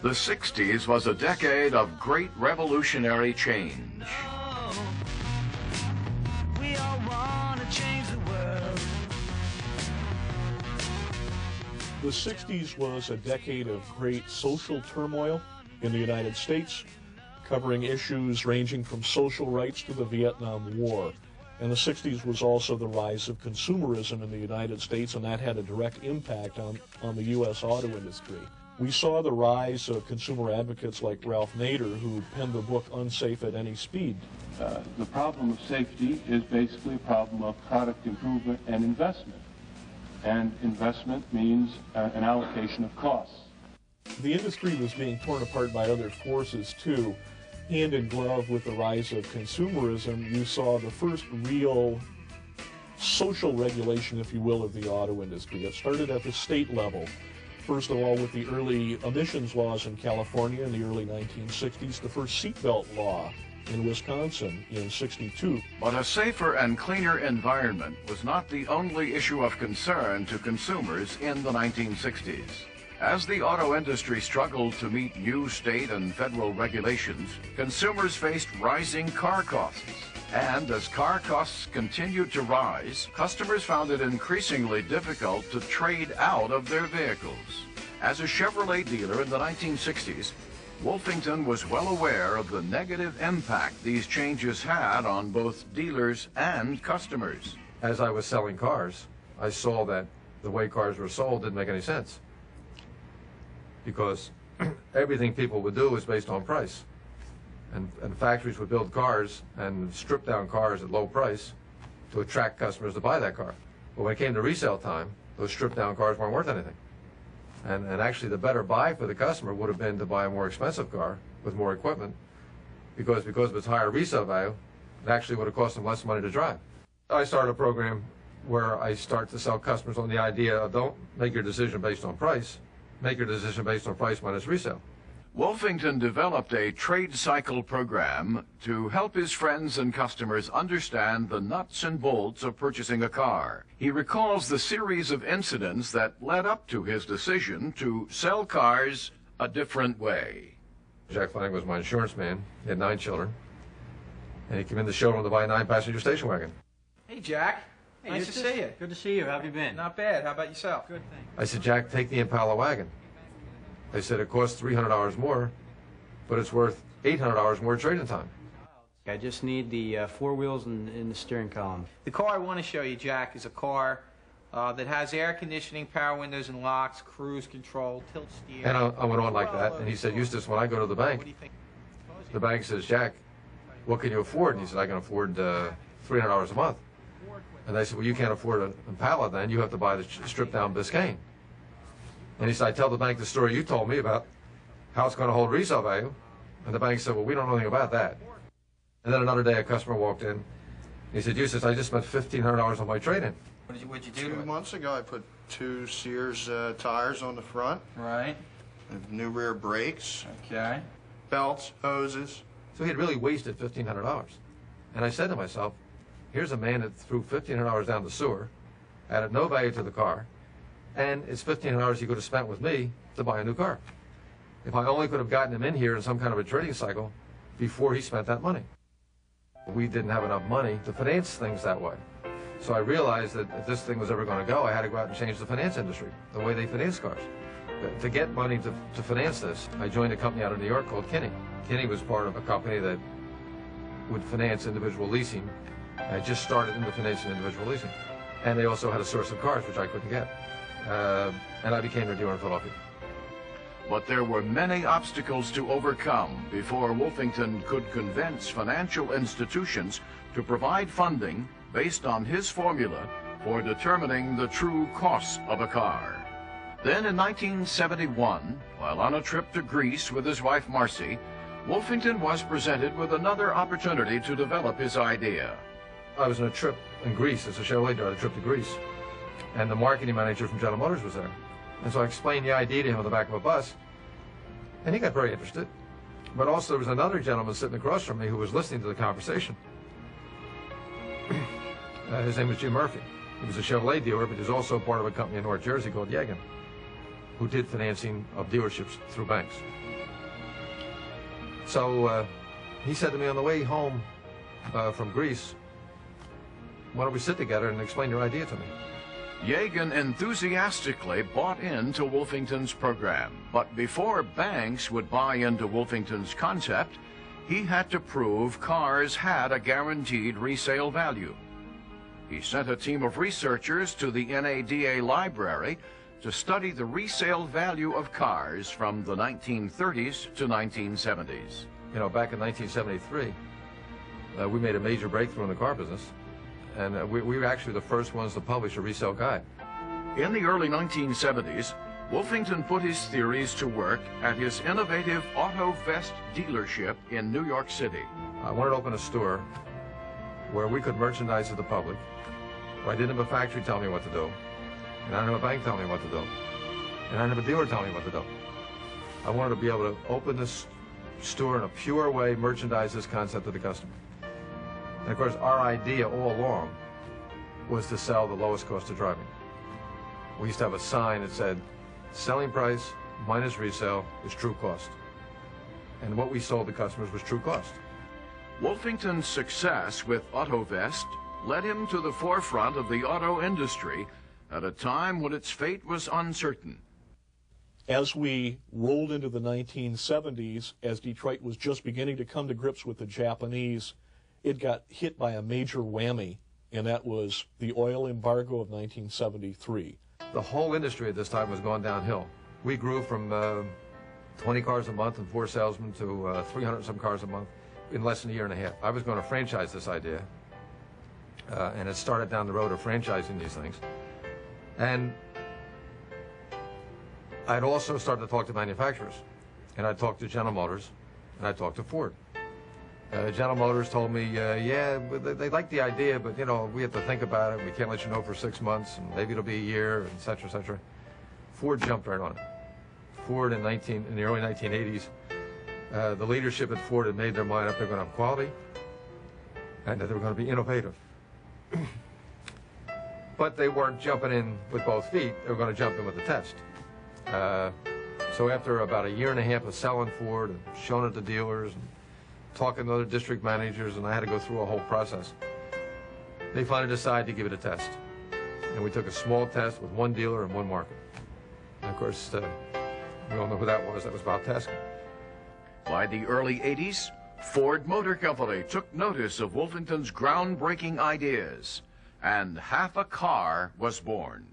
The 60s was a decade of great revolutionary change. We all want to change the world. The 60s was a decade of great social turmoil in the United States, covering issues ranging from social rights to the Vietnam War. And the 60s was also the rise of consumerism in the United States, and that had a direct impact on the U.S. auto industry. We saw the rise of consumer advocates like Ralph Nader, who penned the book Unsafe at Any Speed. The problem of safety is basically a problem of product improvement and investment. And investment means an allocation of costs. The industry was being torn apart by other forces too. Hand in glove with the rise of consumerism, you saw the first real social regulation, if you will, of the auto industry. It started at the state level. First of all, with the early emissions laws in California in the early 1960s, the first seatbelt law in Wisconsin in '62. But a safer and cleaner environment was not the only issue of concern to consumers in the 1960s. As the auto industry struggled to meet new state and federal regulations, consumers faced rising car costs. And as car costs continued to rise, customers found it increasingly difficult to trade out of their vehicles. As a Chevrolet dealer in the 1960s, Wolfington was well aware of the negative impact these changes had on both dealers and customers. As I was selling cars, I saw that the way cars were sold didn't make any sense, because everything people would do is based on price. And factories would build cars and strip down cars at low price to attract customers to buy that car. But when it came to resale time, those stripped down cars weren't worth anything. And actually the better buy for the customer would have been to buy a more expensive car with more equipment, because of its higher resale value, it actually would have cost them less money to drive. I started a program where I start to sell customers on the idea of don't make your decision based on price, make your decision based on price minus resale. Wolfington developed a trade cycle program to help his friends and customers understand the nuts and bolts of purchasing a car. He recalls the series of incidents that led up to his decision to sell cars a different way. Jack Flanning was my insurance man. He had 9 children. And he came in the showroom to buy a 9-passenger station wagon. Hey, Jack. Hey, nice to see you. Good to see you. How have you been? Not bad. How about yourself? Good, thanks. I said, Jack, take the Impala wagon. They said it costs $300 more, but it's worth $800 more trade-in time. I just need the 4 wheels and the steering column. The car I want to show you, Jack, is a car that has air conditioning, power windows and locks, cruise control, tilt steer. And I went on like that, and he said, Eustace, when I go to the bank, the bank says, Jack, what can you afford? And he said, I can afford $300 a month. And they said, well, you can't afford an Impala then, you have to buy the stripped-down Biscayne. And he said, I tell the bank the story you told me about how it's going to hold resale value. And the bank said, well, we don't know anything about that. And then another day a customer walked in. He said, Eustace, I just spent $1,500 on my trade-in. What'd you do? 2 months ago, I put 2 Sears tires on the front. Right. New rear brakes. Okay. Belts, hoses. So he had really wasted $1,500. And I said to myself, here's a man that threw $1,500 down the sewer, added no value to the car, and it's $1,500 he could have spent with me to buy a new car. If I only could have gotten him in here in some kind of a trading cycle before he spent that money. We didn't have enough money to finance things that way. So I realized that if this thing was ever going to go, I had to go out and change the finance industry, the way they finance cars. But to get money to finance this, I joined a company out of New York called Kinney. Kinney was part of a company that would finance individual leasing. I just started into financing individual leasing. And they also had a source of cars, which I couldn't get. And I became their dealer in Philadelphia. But there were many obstacles to overcome before Wolfington could convince financial institutions to provide funding based on his formula for determining the true cost of a car. Then in 1971, while on a trip to Greece with his wife Marcy, Wolfington was presented with another opportunity to develop his idea. I was on a trip in Greece as a Chevrolet dealer, a trip to Greece. And the marketing manager from General Motors was there. And so I explained the idea to him on the back of a bus, and he got very interested. But also there was another gentleman sitting across from me who was listening to the conversation. His name was Jim Murphy. He was a Chevrolet dealer, but he was also part of a company in North Jersey called Yegan, who did financing of dealerships through banks. So he said to me on the way home from Greece, why don't we sit together and explain your idea to me? Yagan enthusiastically bought into Wolfington's program, but before banks would buy into Wolfington's concept, he had to prove cars had a guaranteed resale value. He sent a team of researchers to the NADA library to study the resale value of cars from the 1930s to 1970s. You know, back in 1973, we made a major breakthrough in the car business, and we were actually the first ones to publish a resale guide. In the early 1970s, Wolfington put his theories to work at his innovative Auto Vest dealership in New York City. I wanted to open a store where we could merchandise to the public, where I didn't have a factory tell me what to do, and I didn't have a bank tell me what to do, and I didn't have a dealer tell me what to do. I wanted to be able to open this store in a pure way, merchandise this concept to the customer. And of course, our idea all along was to sell the lowest cost of driving. We used to have a sign that said, selling price minus resale is true cost. And what we sold the customers was true cost. Wolfington's success with AutoVest led him to the forefront of the auto industry at a time when its fate was uncertain. As we rolled into the 1970s, as Detroit was just beginning to come to grips with the Japanese, it got hit by a major whammy, and that was the oil embargo of 1973. The whole industry at this time was going downhill. We grew from 20 cars a month and 4 salesmen to 300 some cars a month in less than a year and a half. I was going to franchise this idea, and it started down the road of franchising these things. And I'd also started to talk to manufacturers, and I'd talk to General Motors, and I'd talk to Ford. General Motors told me, yeah, they like the idea, but, you know, we have to think about it. We can't let you know for 6 months, and maybe it'll be a year, and et cetera, et cetera. Ford jumped right on it. Ford in the early 1980s, the leadership at Ford had made their mind up they're going to have quality and that they were going to be innovative. But they weren't jumping in with both feet. They were going to jump in with a test. So after about a year and a half of selling Ford and showing it to dealers and talking to other district managers, and I had to go through a whole process, they finally decided to give it a test. And we took a small test with one dealer in one market. And of course, we all know who that was. That was Bob Taskin. By the early 80s, Ford Motor Company took notice of Wolfington's groundbreaking ideas, and half a car was born.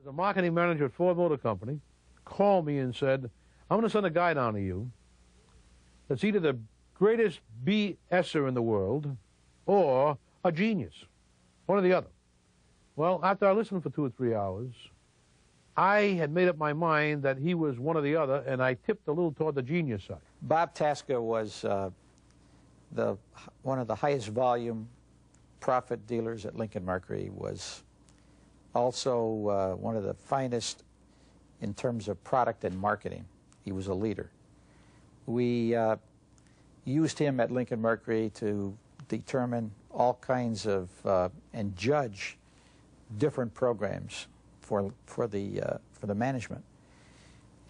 The marketing manager at Ford Motor Company called me and said, I'm going to send a guy down to you that's either the greatest BSer in the world or a genius, one or the other. Well, after I listened for 2 or 3 hours, I had made up my mind that he was one or the other, and I tipped a little toward the genius side. Bob Tasca was one of the highest volume profit dealers at Lincoln Mercury, was also one of the finest in terms of product and marketing. He was a leader. We used him at Lincoln Mercury to determine all kinds of and judge different programs for the management.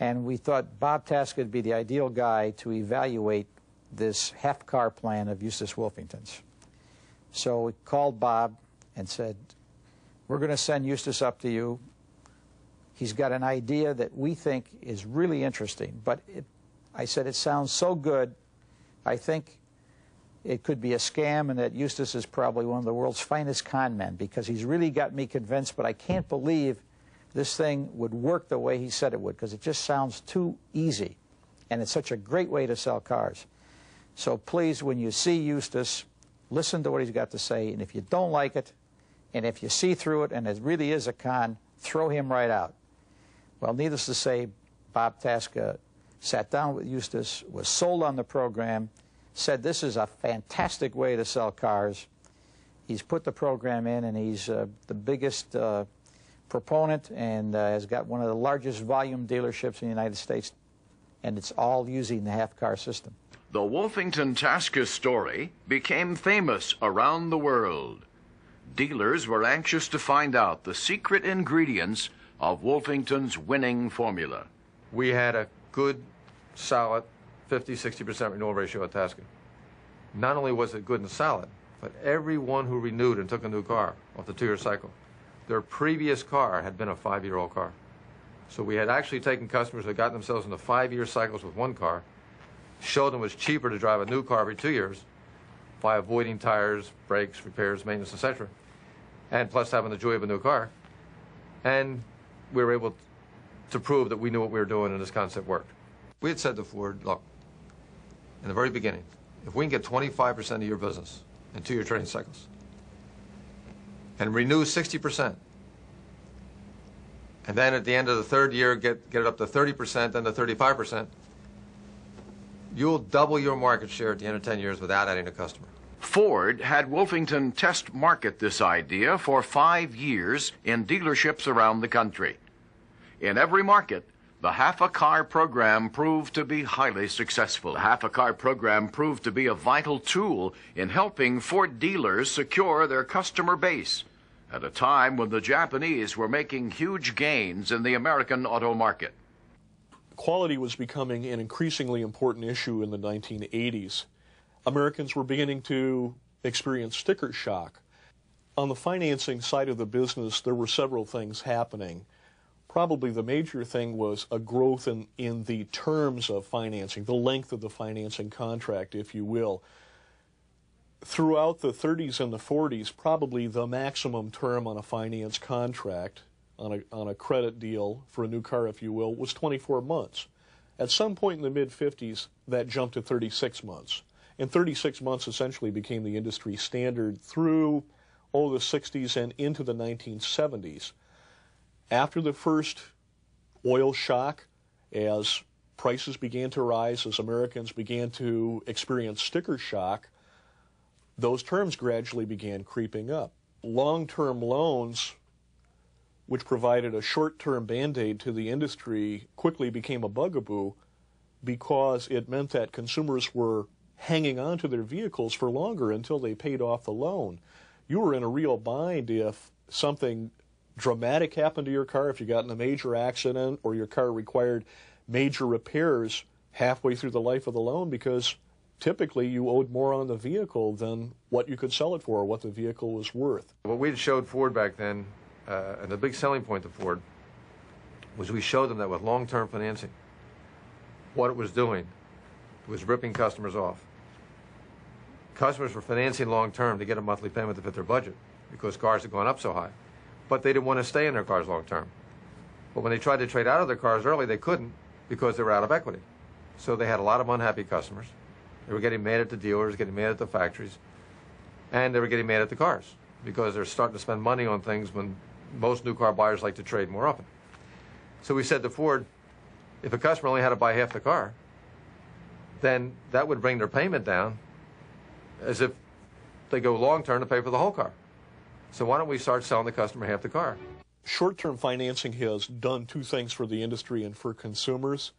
And we thought Bob Tasca would be the ideal guy to evaluate this half-car plan of Eustace Wolfington's. So we called Bob and said, we're going to send Eustace up to you. He's got an idea that we think is really interesting, but I said, it sounds so good, I think it could be a scam, and that Eustace is probably one of the world's finest con men, because he's really got me convinced, but I can't believe this thing would work the way he said it would, because it just sounds too easy, and it's such a great way to sell cars. So please, when you see Eustace, listen to what he's got to say, and if you don't like it, and if you see through it and it really is a con, throw him right out. Well, needless to say, Bob Tasca sat down with Eustace, was sold on the program, said this is a fantastic way to sell cars. He's put the program in, and he's the biggest proponent, and has got one of the largest volume dealerships in the United States, and it's all using the half-car system. The Wolfington Tasca story became famous around the world. Dealers were anxious to find out the secret ingredients of Wolfington's winning formula. We had a good, solid 50-60% renewal ratio at Tasca. Not only was it good and solid, but everyone who renewed and took a new car off the 2-year cycle, their previous car had been a 5-year-old car. So we had actually taken customers that got themselves into 5-year cycles with one car, showed them it was cheaper to drive a new car every 2 years by avoiding tires, brakes, repairs, maintenance, etc., and plus having the joy of a new car. And we were able to prove that we knew what we were doing and this concept worked. We had said to Ford, look, in the very beginning, if we can get 25% of your business in 2-year trading cycles and renew 60%, and then at the end of the 3rd year get it up to 30%, then to 35%, you'll double your market share at the end of 10 years without adding a customer. Ford had Wolfington test market this idea for 5 years in dealerships around the country. In every market, the half-a-car program proved to be highly successful. The half-a-car program proved to be a vital tool in helping Ford dealers secure their customer base at a time when the Japanese were making huge gains in the American auto market. Quality was becoming an increasingly important issue in the 1980s. Americans were beginning to experience sticker shock. On the financing side of the business, there were several things happening. Probably the major thing was a growth in the terms of financing, the length of the financing contract, if you will. Throughout the 30s and the 40s, probably the maximum term on a finance contract, on a credit deal for a new car, if you will, was 24 months. At some point in the mid-50s, that jumped to 36 months. And 36 months essentially became the industry standard through, the 60s and into the 1970s. After the first oil shock, as prices began to rise, as Americans began to experience sticker shock, those terms gradually began creeping up. Long-term loans, which provided a short-term band-aid to the industry, quickly became a bugaboo because it meant that consumers were hanging on to their vehicles for longer until they paid off the loan. You were in a real bind if something dramatic happened to your car, if you got in a major accident or your car required major repairs halfway through the life of the loan, because typically you owed more on the vehicle than what you could sell it for or what the vehicle was worth. What we showed Ford back then, and the big selling point to Ford, was we showed them that with long-term financing, what it was doing was ripping customers off. Customers were financing long-term to get a monthly payment to fit their budget because cars had gone up so high. But they didn't want to stay in their cars long-term. But when they tried to trade out of their cars early, they couldn't because they were out of equity. So they had a lot of unhappy customers. They were getting mad at the dealers, getting mad at the factories, and they were getting mad at the cars because they're starting to spend money on things when most new car buyers like to trade more often. So we said to Ford, if a customer only had to buy half the car, then that would bring their payment down as if they go long-term to pay for the whole car. So why don't we start selling the customer half the car? Short-term financing has done two things for the industry and for consumers.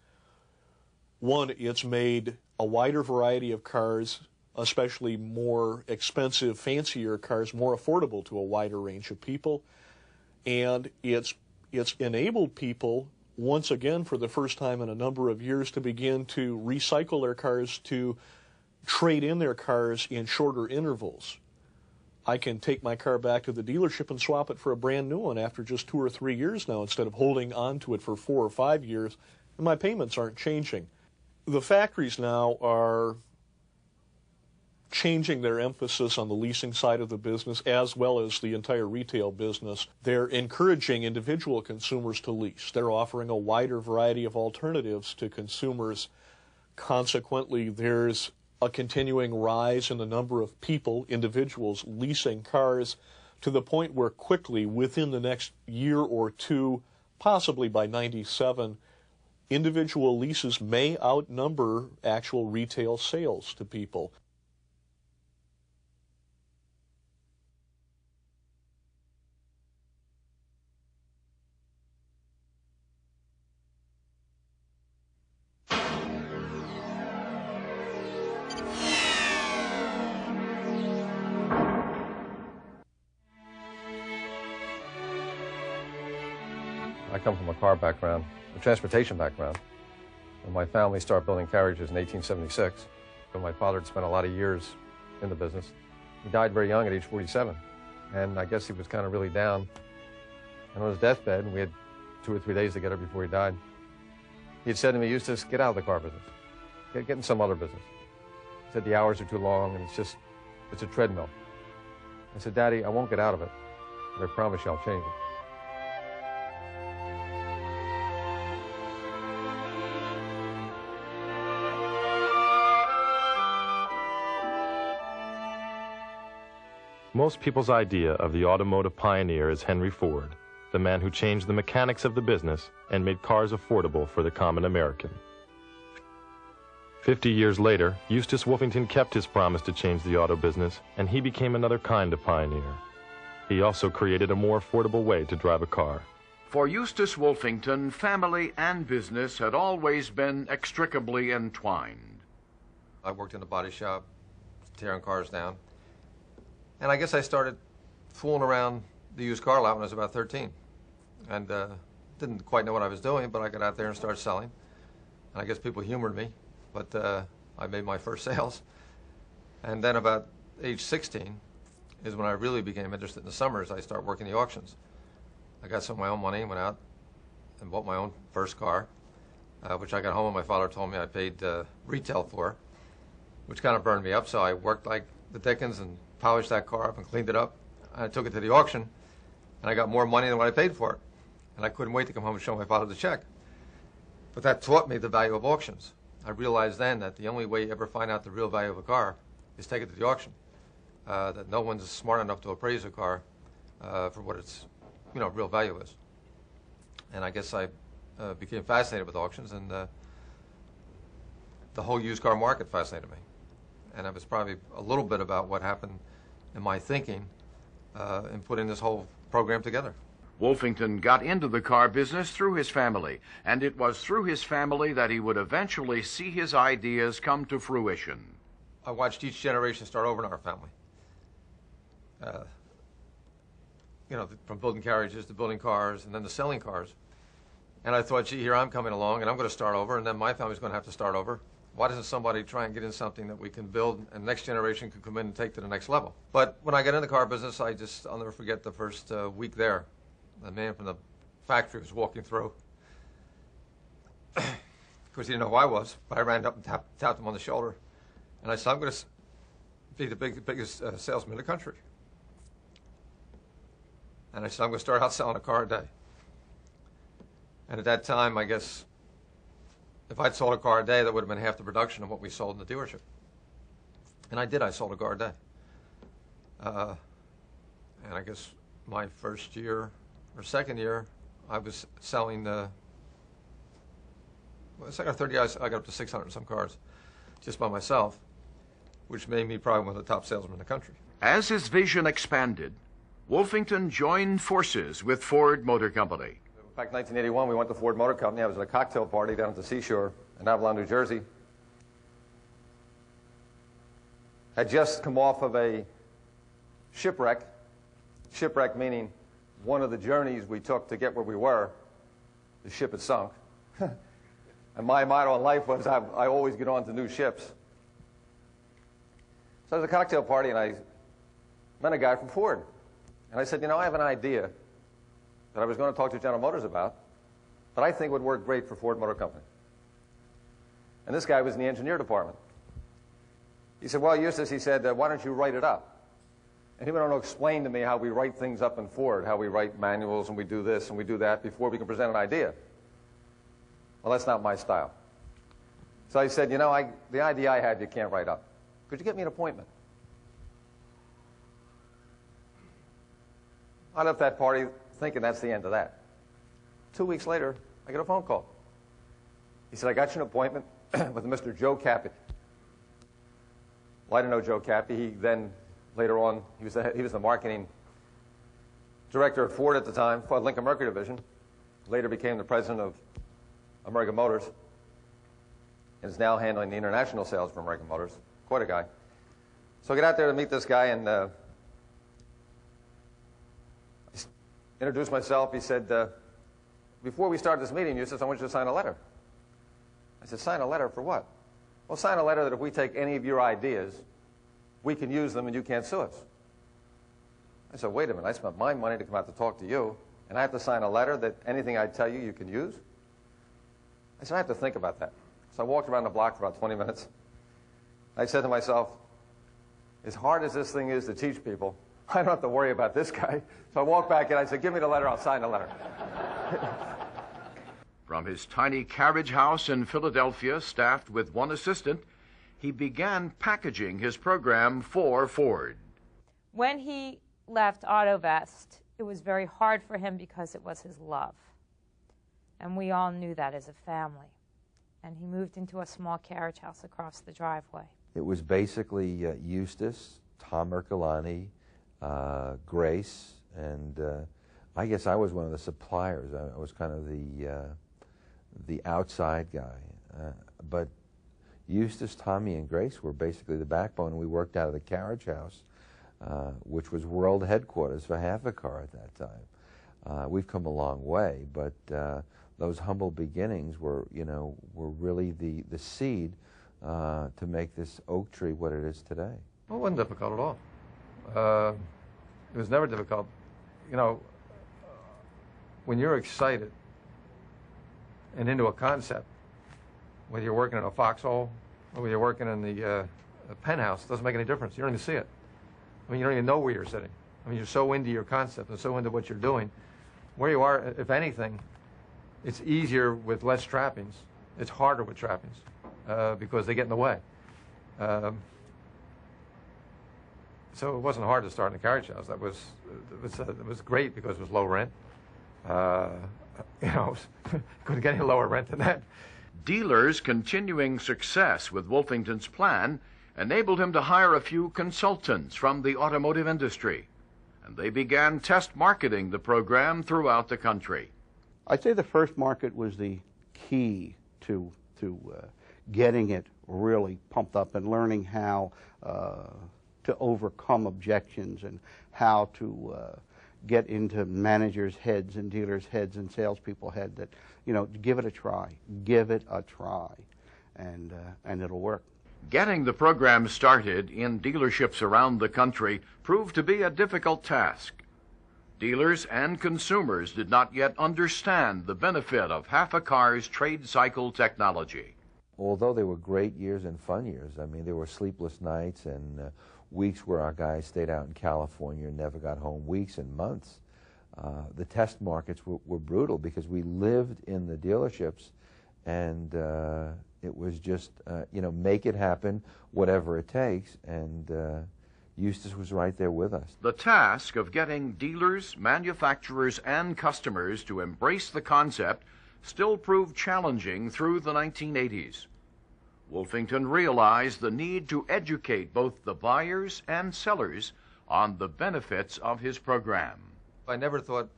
One, it's made a wider variety of cars, especially more expensive, fancier cars, more affordable to a wider range of people. And it's enabled people, once again for the first time in a number of years, to begin to recycle their cars, to trade in their cars in shorter intervals. I can take my car back to the dealership and swap it for a brand new one after just 2 or 3 years now, instead of holding on to it for 4 or 5 years, and my payments aren't changing. The factories now are changing their emphasis on the leasing side of the business as well as the entire retail business. They're encouraging individual consumers to lease. They're offering a wider variety of alternatives to consumers. Consequently, there's a continuing rise in the number of people, individuals, leasing cars to the point where quickly, within the next year or two, possibly by '97, individual leases may outnumber actual retail sales to people. I come from a car background, a transportation background. And my family started building carriages in 1876. And my father had spent a lot of years in the business. He died very young at age 47. And I guess he was kind of really down. And on his deathbed, and we had 2 or 3 days together before he died, he had said to me, Eustace, get out of the car business. Get in some other business. He said, the hours are too long and it's a treadmill. I said, Daddy, I won't get out of it, but I promise you I'll change it. Most people's idea of the automotive pioneer is Henry Ford, the man who changed the mechanics of the business and made cars affordable for the common American. 50 years later, Eustace Wolfington kept his promise to change the auto business, and he became another kind of pioneer. He also created a more affordable way to drive a car. For Eustace Wolfington, family and business had always been extricably entwined. I worked in a body shop, tearing cars down. And I guess I started fooling around the used car lot when I was about 13. And didn't quite know what I was doing, but I got out there and started selling. And I guess people humored me, but I made my first sales. And then about age 16 is when I really became interested in the summers. I started working the auctions. I got some of my own money and went out and bought my own first car, which I got home and my father told me I paid retail for, which kind of burned me up. So I worked like the dickens and polished that car up and cleaned it up. I took it to the auction, and I got more money than what I paid for it. And I couldn't wait to come home and show my father the check. But that taught me the value of auctions. I realized then that the only way you ever find out the real value of a car is take it to the auction. That no one's smart enough to appraise a car for what its real value is. And I guess I became fascinated with auctions, and the whole used car market fascinated me. And it was probably a little bit about what happened in my thinking in putting this whole program together. Wolfington got into the car business through his family, and it was through his family that he would eventually see his ideas come to fruition. I watched each generation start over in our family. From building carriages to building cars and then to selling cars. And I thought, gee, here I'm coming along and I'm going to start over, and then my family's going to have to start over. Why doesn't somebody try and get in something that we can build and the next generation can come in and take to the next level? But when I got in the car business, I'll never forget the first week there. The man from the factory was walking through. Of course, he didn't know who I was, but I ran up and tapped him on the shoulder. And I said, I'm going to be the biggest salesman in the country. And I said, I'm going to start out selling a car a day. And at that time, I guess, if I'd sold a car a day, that would have been half the production of what we sold in the dealership. And I did. I sold a car a day. And I guess my first year or second year, I was selling second or third year, I got up to 600 and some cars just by myself, which made me probably one of the top salesmen in the country. As his vision expanded, Wolfington joined forces with Ford Motor Company. Back in 1981, we went to Ford Motor Company. I was at a cocktail party down at the seashore in Avalon, New Jersey. Had just come off of a shipwreck. Shipwreck meaning one of the journeys we took to get where we were, the ship had sunk. And my motto in life was I always get on to new ships. So I was at a cocktail party and I met a guy from Ford. And I said, I have an idea that I was going to talk to General Motors about, that I think would work great for Ford Motor Company. And this guy was in the engineer department. He said, well, Eustace, he said, why don't you write it up? And he went on to explain to me how we write things up in Ford, how we write manuals and we do this and we do that before we can present an idea. Well, that's not my style. So I said, the idea I had, you can't write up. Could you get me an appointment? I left that party thinking that's the end of that. 2 weeks later, I get a phone call. He said, I got you an appointment with Mr. Joe Cappy. Well, I didn't know Joe Cappy. He then, later on, he was the marketing director at Ford at the time, Ford Lincoln Mercury Division. Later became the president of American Motors, and is now handling the international sales for American Motors. Quite a guy. So I get out there to meet this guy, and introduced myself. He said, before we start this meeting, Eustace, I want you to sign a letter. I said, sign a letter for what? Well, sign a letter that if we take any of your ideas, we can use them and you can't sue us. I said, wait a minute, I spent my money to come out to talk to you, and I have to sign a letter that anything I tell you, you can use? I said, I have to think about that. So I walked around the block for about 20 minutes. I said to myself, as hard as this thing is to teach people, I don't have to worry about this guy. So I walked back and I said, give me the letter, I'll sign the letter. From his tiny carriage house in Philadelphia, staffed with one assistant, he began packaging his program for Ford. When he left AutoVest, it was very hard for him because it was his love. And we all knew that as a family. And he moved into a small carriage house across the driveway. It was basically Eustace, Tom Mercolani, Grace, and I guess I was one of the suppliers. I was kind of the outside guy. But Eustace, Tommy, and Grace were basically the backbone. We worked out of the carriage house, which was world headquarters for half a car at that time. We've come a long way, but those humble beginnings were really the seed to make this oak tree what it is today. Well, it wasn't difficult at all. It was never difficult. You know, when you're excited and into a concept, whether you're working in a foxhole or whether you're working in the penthouse, it doesn't make any difference. You don't even see it. I mean, you don't even know where you're sitting. I mean, you're so into your concept and so into what you're doing. Where you are, if anything, it's easier with less trappings. It's harder with trappings because they get in the way. So it wasn't hard to start in a carriage house. It was great because it was low rent. Couldn't get any lower rent than that. Dealers' continuing success with Wolfington's plan enabled him to hire a few consultants from the automotive industry, and they began test marketing the program throughout the country. I'd say the first market was the key to getting it really pumped up and learning how to overcome objections and how to get into managers' heads and dealers' heads and salespeople heads that, give it a try, and it'll work. Getting the program started in dealerships around the country proved to be a difficult task. Dealers and consumers did not yet understand the benefit of half a car's trade cycle technology. Although they were great years and fun years, I mean, there were sleepless nights and weeks where our guys stayed out in California and never got home, weeks and months. The test markets were brutal because we lived in the dealerships, and it was just, make it happen, whatever it takes, and Eustace was right there with us. The task of getting dealers, manufacturers, and customers to embrace the concept still proved challenging through the 1980s. Wolfington realized the need to educate both the buyers and sellers on the benefits of his program. I never thought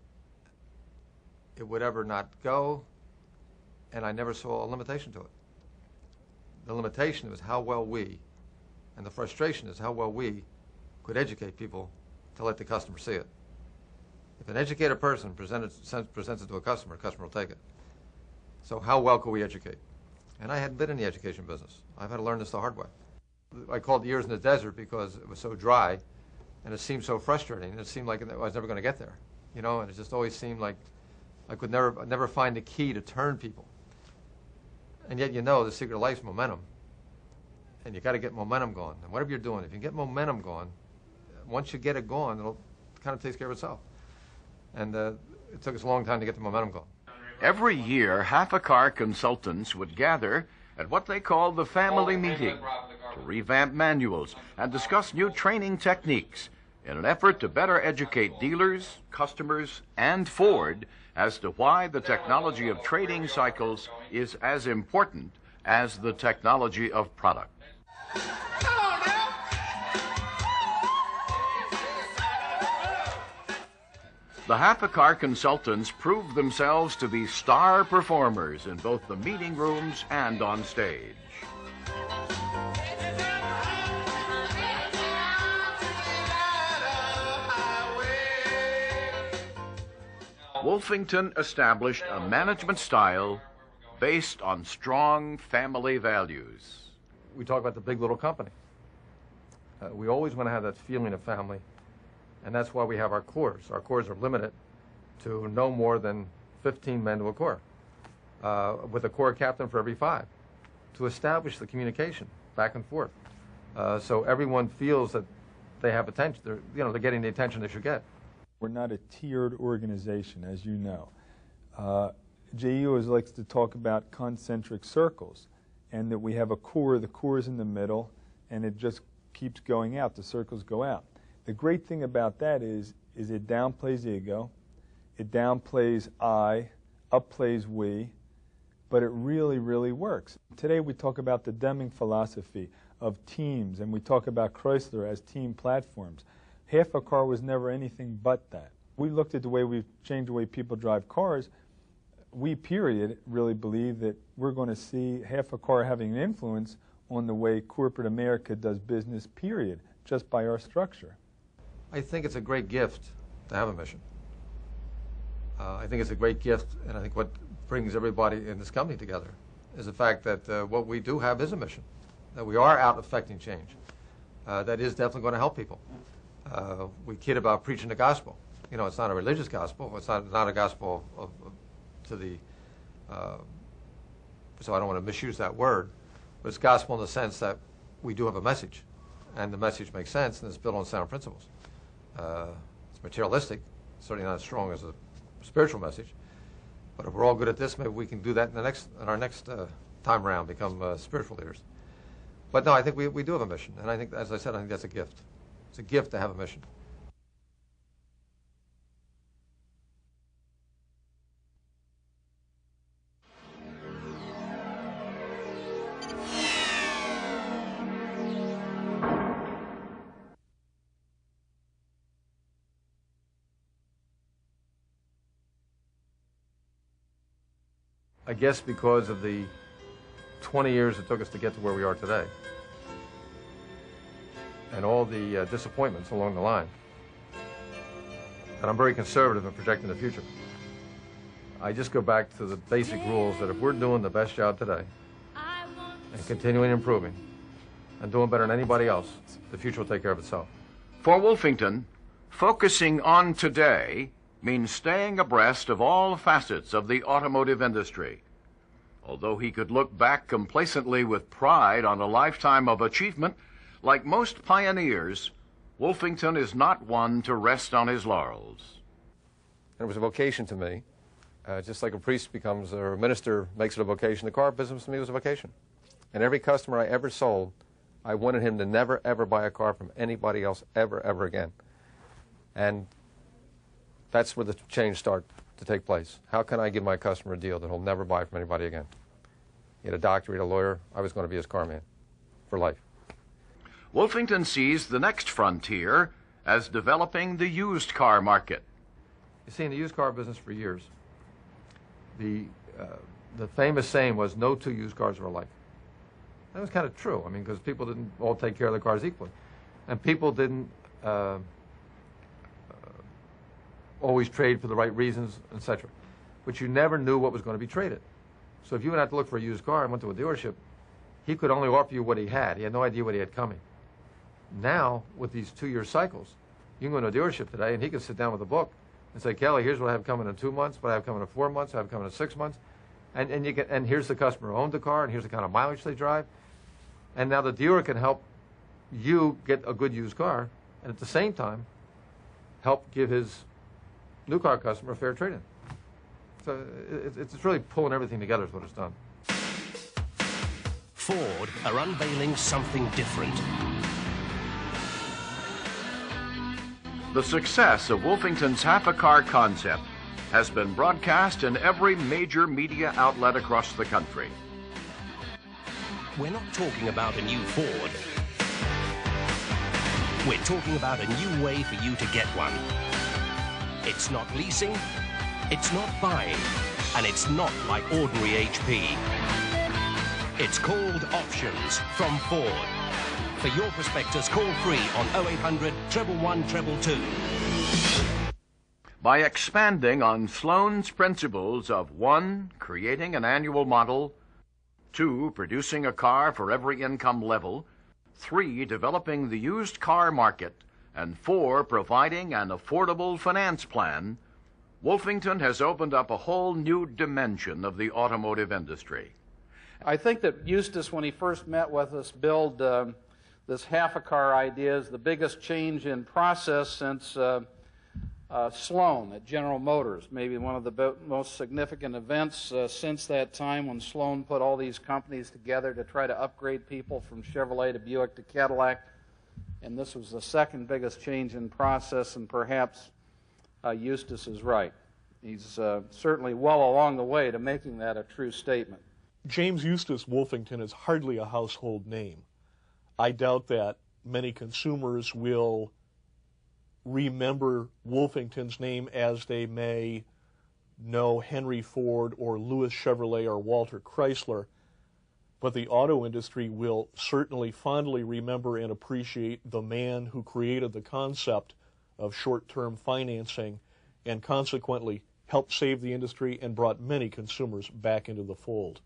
it would ever not go, and I never saw a limitation to it. The limitation was how well we, and the frustration is how well we could educate people to let the customer see it. If an educated person presents it to a customer will take it. So how well could we educate? And I hadn't been in the education business. I've had to learn this the hard way. I called it years in the desert because it was so dry, and it seemed so frustrating. It seemed like I was never going to get there, and it just always seemed like I could never find the key to turn people. And yet, the secret of life is momentum, and you got to get momentum going. And whatever you're doing, if you get momentum going, once you get it going, it'll kind of takes care of itself. And it took us a long time to get the momentum going. Every year, half a car consultants would gather at what they called the family meeting. to revamp manuals and discuss new training techniques in an effort to better educate dealers, customers, and Ford as to why the technology of trading cycles is as important as the technology of product. The HAC66 consultants proved themselves to be star performers in both the meeting rooms and on stage. Wolfington established a management style based on strong family values. We talk about the big little company. We always want to have that feeling of family, and that's why we have our corps. Our corps are limited to no more than 15 men to a corps, with a corps captain for every 5, to establish the communication back and forth. So everyone feels that they have attention. They're getting the attention they should get. We're not a tiered organization, as you know. JE always likes to talk about concentric circles, and that we have a core, the core is in the middle, and it just keeps going out, the circles go out. The great thing about that is it downplays ego, it downplays I, upplays we, but it really, really works. Today we talk about the Deming philosophy of teams, and we talk about Chrysler as team platforms. Half a car was never anything but that. We looked at the way we've changed the way people drive cars. We, period, really believe that we're going to see half a car having an influence on the way corporate America does business, period, just by our structure. I think it's a great gift to have a mission. I think it's a great gift, and I think what brings everybody in this company together is the fact that what we do have is a mission, that we are out affecting change. That is definitely going to help people. We kid about preaching the gospel. You know, it's not a religious gospel. It's not a gospel to the, so I don't want to misuse that word, but it's gospel in the sense that we do have a message, and the message makes sense, and it's built on sound principles. It's materialistic, certainly not as strong as a spiritual message, but if we're all good at this, maybe we can do that in our next time around, become spiritual leaders. But no, I think we do have a mission, and I think, as I said, I think that's a gift. It's a gift to have a mission. I guess because of the 20 years it took us to get to where we are today, and all the disappointments along the line, and I'm very conservative in projecting the future. I just go back to the basic rules that if we're doing the best job today and continuing improving and doing better than anybody else, the future will take care of itself. For Wolfington, focusing on today means staying abreast of all facets of the automotive industry. Although he could look back complacently with pride on a lifetime of achievement, like most pioneers, Wolfington is not one to rest on his laurels. It was a vocation to me, just like a priest becomes, or a minister makes it a vocation. The car business to me was a vocation. And every customer I ever sold, I wanted him to never, ever buy a car from anybody else ever, ever again. And that's where the change started to take place. How can I give my customer a deal that he'll never buy from anybody again? He had a doctor, he had a lawyer. I was going to be his car man for life. Wolfington sees the next frontier as developing the used car market. You see, in the used car business for years, the famous saying was, no two used cars are alike. That was kind of true. I mean, because people didn't all take care of their cars equally. And people didn't always trade for the right reasons, etc. But you never knew what was going to be traded. So if you went out to look for a used car and went to a dealership, he could only offer you what he had. He had no idea what he had coming. Now, with these 2-year cycles, you can go to a dealership today and he can sit down with a book and say, Kelly, here's what I have coming in 2 months, what I have coming in 4 months, what I have coming in 6 months. And here's the customer who owned the car, and here's the kind of mileage they drive. And now the dealer can help you get a good used car, and at the same time, help give his new car customer a fair trade-in. So it's really pulling everything together is what it's done. Ford are unveiling something different. The success of Wolfington's half-a-car concept has been broadcast in every major media outlet across the country. We're not talking about a new Ford. We're talking about a new way for you to get one. It's not leasing, it's not buying, and it's not like ordinary HP. It's called Options from Ford. For your prospectus, call free on 0800 111 222. By expanding on Sloan's principles of 1, creating an annual model, 2, producing a car for every income level, 3, developing the used car market, and 4, providing an affordable finance plan, Wolfington has opened up a whole new dimension of the automotive industry. I think that Eustace, when he first met with us, built this half-a-car idea is the biggest change in process since Sloan at General Motors, maybe one of the most significant events since that time when Sloan put all these companies together to try to upgrade people from Chevrolet to Buick to Cadillac. And this was the second biggest change in process, and perhaps Eustace is right. He's certainly well along the way to making that a true statement. James Eustace Wolfington is hardly a household name. I doubt that many consumers will remember Wolfington's name as they may know Henry Ford or Louis Chevrolet or Walter Chrysler, but the auto industry will certainly fondly remember and appreciate the man who created the concept of short-term financing and consequently helped save the industry and brought many consumers back into the fold.